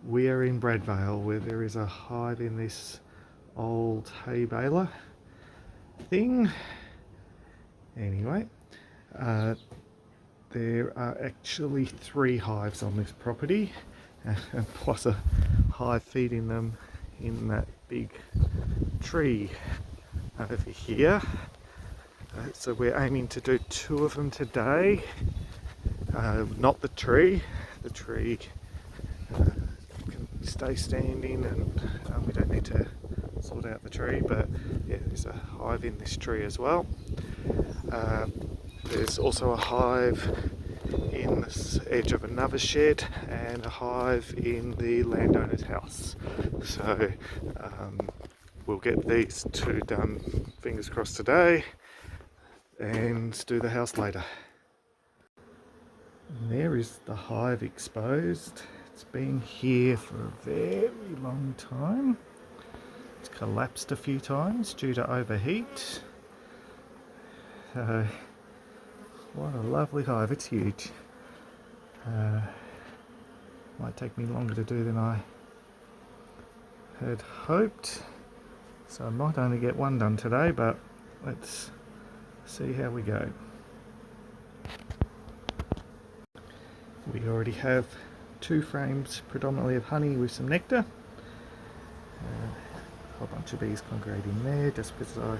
We are in Bradvale, where there is a hive in this old hay baler thing. Anyway, there are actually 3 hives on this property, and plus a hive feeding them in that big tree over here. So we're aiming to do 2 of them today. Not the tree. The tree can stay standing, and we don't need to sort out the tree, but yeah, there's a hive in this tree as well. There's also a hive in the edge of another shed and a hive in the landowner's house. So we'll get these 2 done, fingers crossed, today, and do the house later. And there is the hive exposed. It's been here for a very long time. It's collapsed a few times due to overheat. What a lovely hive. It's huge. Might take me longer to do than I had hoped, so I might only get 1 done today, but let's see how we go. We already have 2 frames predominantly of honey with some nectar. A whole bunch of bees congregating there just because I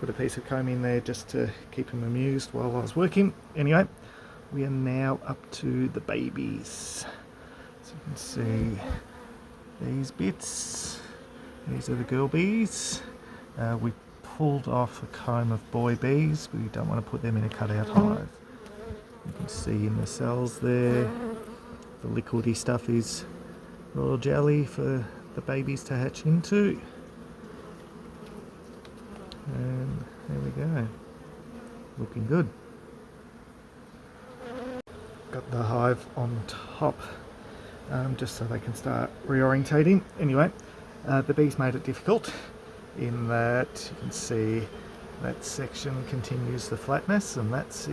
put a piece of comb in there just to keep them amused while I was working. Anyway, we are now up to the babies. So you can see these bits. These are the girl bees. We pulled off a comb of boy bees. We don't want to put them in a cutout hive. You can see in the cells there, the liquidy stuff is royal jelly for the babies to hatch into. And there we go, looking good. Got the hive on top just so they can start reorientating. Anyway, the bees made it difficult in that you can see that section continues the flatness, and that's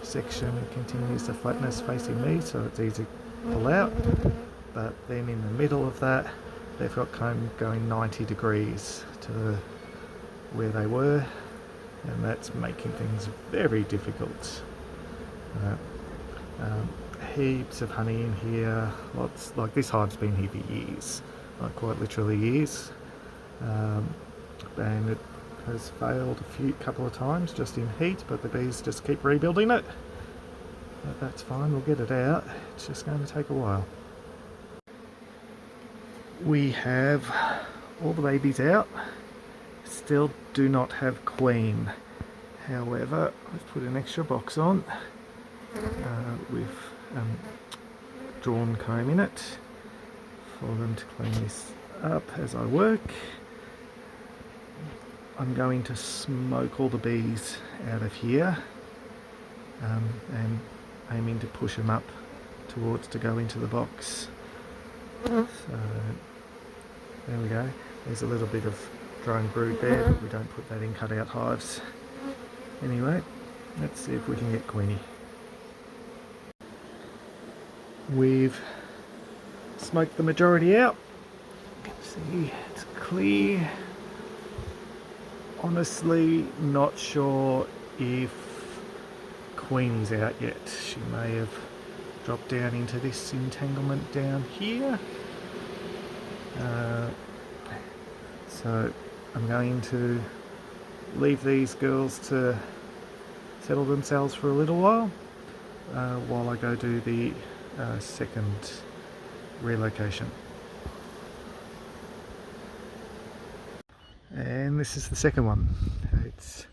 section continues the flatness facing me, so it's easy to pull out. But then in the middle of that, they've got comb going 90 degrees to where they were, and that's making things very difficult. Heaps of honey in here, lots. Like, this hive's been here for years, like quite literally years, and it has failed a couple of times just in heat, but the bees just keep rebuilding it. But that's fine, we'll get it out. It's just going to take a while. We have all the babies out. Still do not have queen. However, I've put an extra box on with drawn comb in it for them to clean this up as I work. I'm going to smoke all the bees out of here and aiming to push them up towards to go into the box. So there we go. There's a little bit of drone brood there, but we don't put that in cutout hives. Anyway, let's see if we can get Queenie. We've smoked the majority out. You can see it's clear. Honestly, not sure if Queenie's out yet. She may have dropped down into this entanglement down here. So I'm going to leave these girls to settle themselves for a little while I go do the second relocation. And this is the second one. It's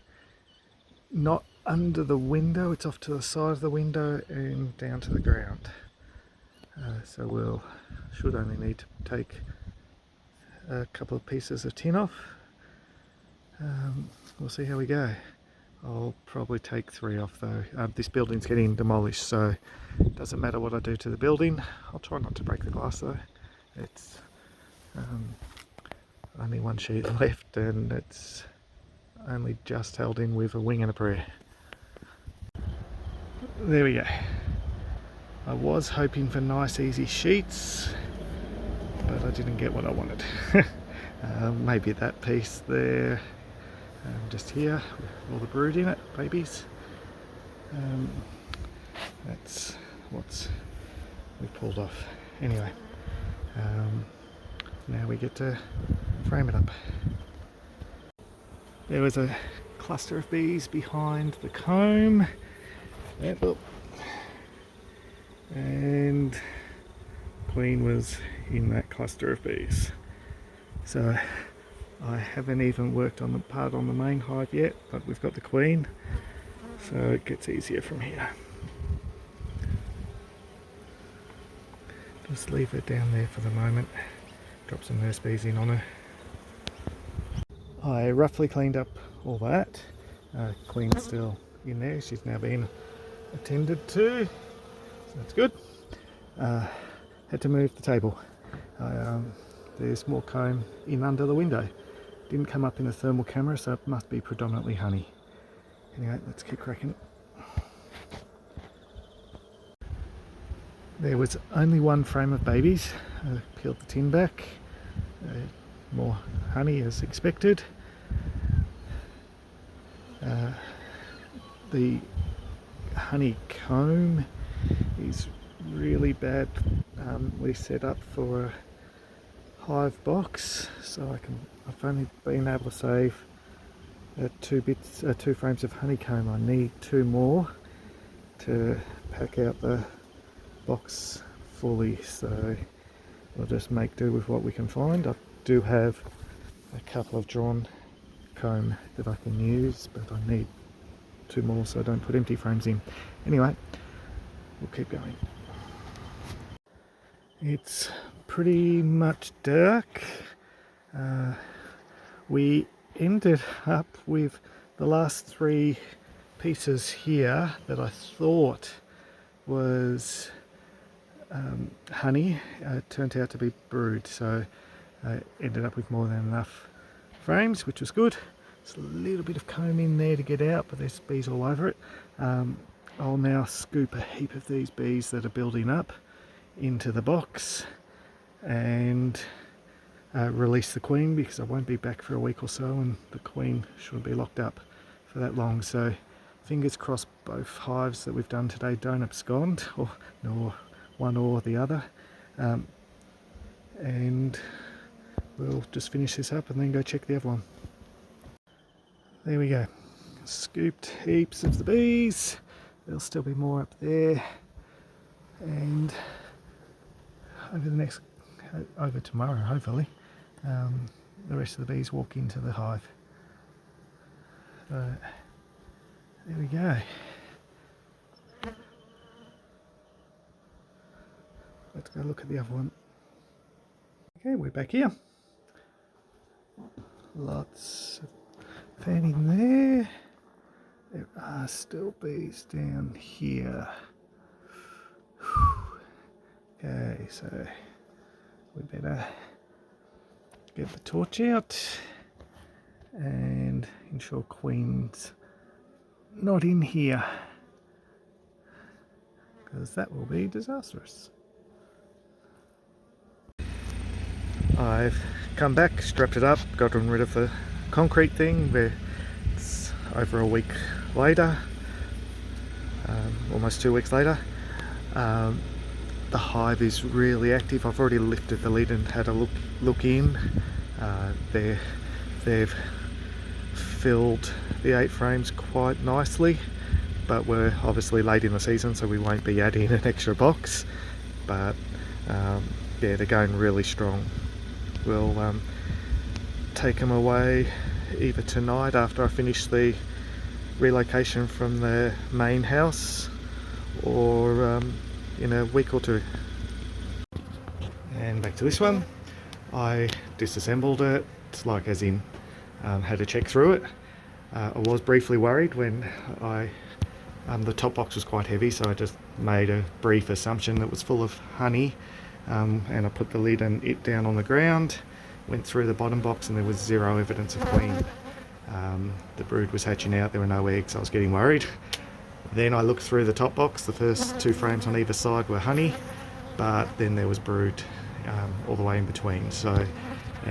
not under the window, it's off to the side of the window and down to the ground. So we'll should only need to take a couple of pieces of tin off. We'll see how we go. I'll probably take 3 off though. This building's getting demolished, so it doesn't matter what I do to the building. I'll try not to break the glass though. It's only 1 sheet left, and it's only just held in with a wing and a prayer. There we go. I was hoping for nice easy sheets, but I didn't get what I wanted. Maybe that piece there, just here, with all the brood in it, babies. That's what we pulled off. Anyway, now we get to frame it up. There was a cluster of bees behind the comb, and Queen was in that cluster of bees. So I haven't even worked on the part on the main hive yet, but we've got the Queen, so it gets easier from here. Just leave her down there for the moment, drop some nurse bees in on her. I roughly cleaned up all that. Queen's still in there, she's now been attended to, so that's good. Had to move the table. There's more comb in under the window. Didn't come up in the thermal camera, so it must be predominantly honey. Anyway, let's keep cracking. There was only one frame of babies. Peeled the tin back. More honey as expected. The honeycomb is really bad. We set up for a hive box, so I've only been able to save 2 frames of honeycomb. I need 2 more to pack out the box fully, so we'll just make do with what we can find. I do have a couple of drawn comb that I can use, but I need 2 more so I don't put empty frames in. Anyway, we'll keep going. It's pretty much dark. We ended up with the last 3 pieces here that I thought was honey. Turned out to be brood, so I ended up with more than enough frames, which was good. There's a little bit of comb in there to get out, but there's bees all over it. I'll now scoop a heap of these bees that are building up into the box and release the Queen, because I won't be back for a week or so and the Queen shouldn't be locked up for that long. So fingers crossed both hives that we've done today don't abscond, nor one or the other. And we'll just finish this up and then go check the other one. There we go. Scooped heaps of the bees. There'll still be more up there. And over tomorrow, hopefully, the rest of the bees walk into the hive. So there we go. Let's go look at the other one. Okay, we're back here. Lots of fanning there. There are still bees down here. Okay, so we better get the torch out and ensure Queen's not in here, because that will be disastrous. I've come back, strapped it up, gotten rid of the concrete thing. It's over a week later, almost 2 weeks later. The hive is really active. I've already lifted the lid and had a look in. They've filled the 8 frames quite nicely, but we're obviously late in the season, so we won't be adding an extra box. But yeah, they're going really strong. We'll take them away either tonight after I finish the relocation from the main house, or in a week or 2. And back to this one. I disassembled it, like as in had to check through it. I was briefly worried when the top box was quite heavy, so I just made a brief assumption that it was full of honey, and I put the lid and it down on the ground, went through the bottom box, and there was 0 evidence of Queen. The brood was hatching out, there were no eggs. I was getting worried. Then I looked through the top box. The first 2 frames on either side were honey, but then there was brood all the way in between. So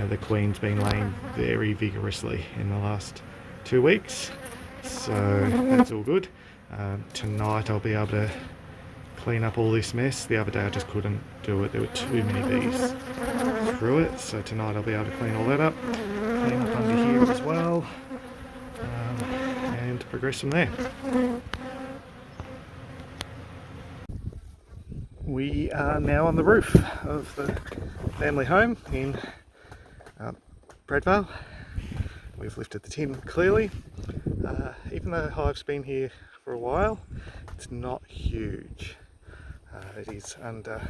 the queen's been laying very vigorously in the last 2 weeks, so that's all good. Tonight I'll be able to clean up all this mess. The other day I just couldn't do it. There were too many bees through it, so tonight I'll be able to clean all that up, clean up under here as well, and progress from there. We are now on the roof of the family home in Bradvale. We've lifted the tin clearly. Even though the hive's been here for a while, it's not huge. It is under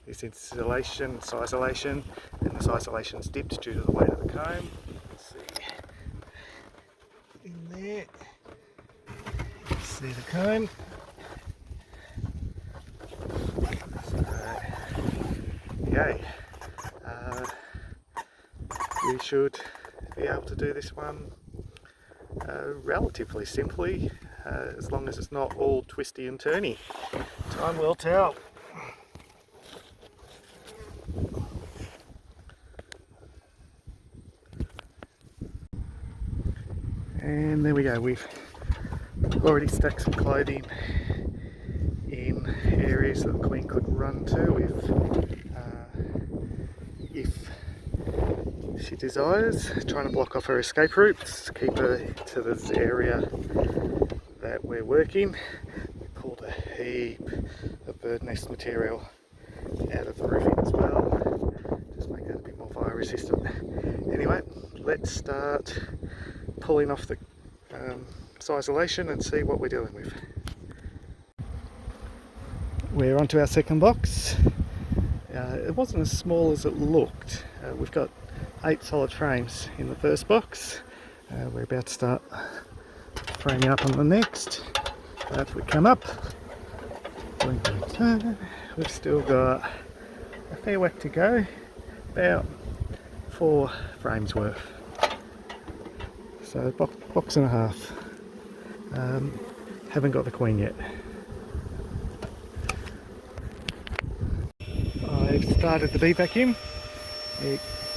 this insulation, sisolation, and the isolation's dipped due to the weight of the comb. Let's see in there. See the comb. Yay. We should be able to do this one relatively simply, as long as it's not all twisty and turny. Time will tell. And there we go, we've already stacked some clothing in areas that the queen could run to if she desires, trying to block off her escape routes, keep her to this area that we're working. We pulled a heap of bird nest material out of the roofing as well, just make it a bit more fire resistant. Anyway, let's start pulling off the isolation and see what we're dealing with. We're onto our second box. It wasn't as small as it looked. We've got 8 solid frames in the first box. We're about to start framing up on the next. If we come up, we've still got a fair whack to go, about 4 frames worth. So box and a half. Haven't got the queen yet. I've started the bee vacuum.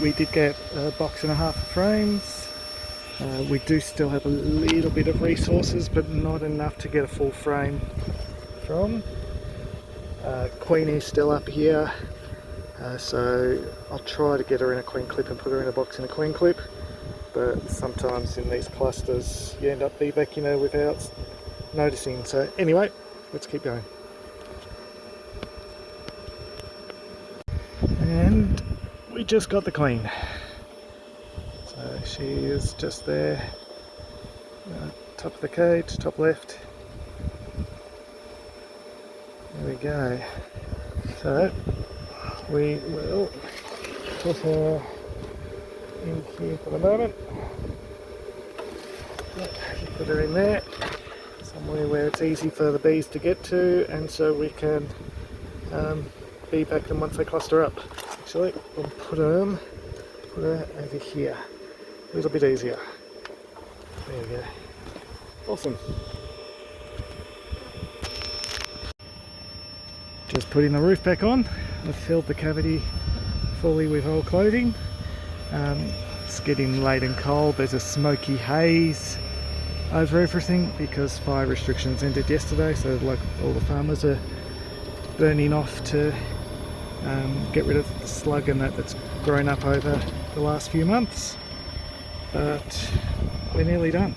We did get a box and a half of frames. We do still have a little bit of resources, but not enough to get a full frame from. Queen is still up here, so I'll try to get her in a queen clip and put her in a box in a queen clip, but sometimes in these clusters you end up bee vacuuming her without noticing. So anyway, let's keep going. And we just got the queen. So she is just there, top of the cage, top left. There we go. So we will put her in here for the moment. Put her in there, somewhere where it's easy for the bees to get to, and so we can bee vac them once they cluster up. Actually, we'll put her over here. A little bit easier. There we go. Awesome. Just putting the roof back on. I've filled the cavity fully with old clothing. It's getting late and cold. There's a smoky haze over everything because fire restrictions ended yesterday, so like all the farmers are burning off to get rid of the slug and that's grown up over the last few months. But we're nearly done.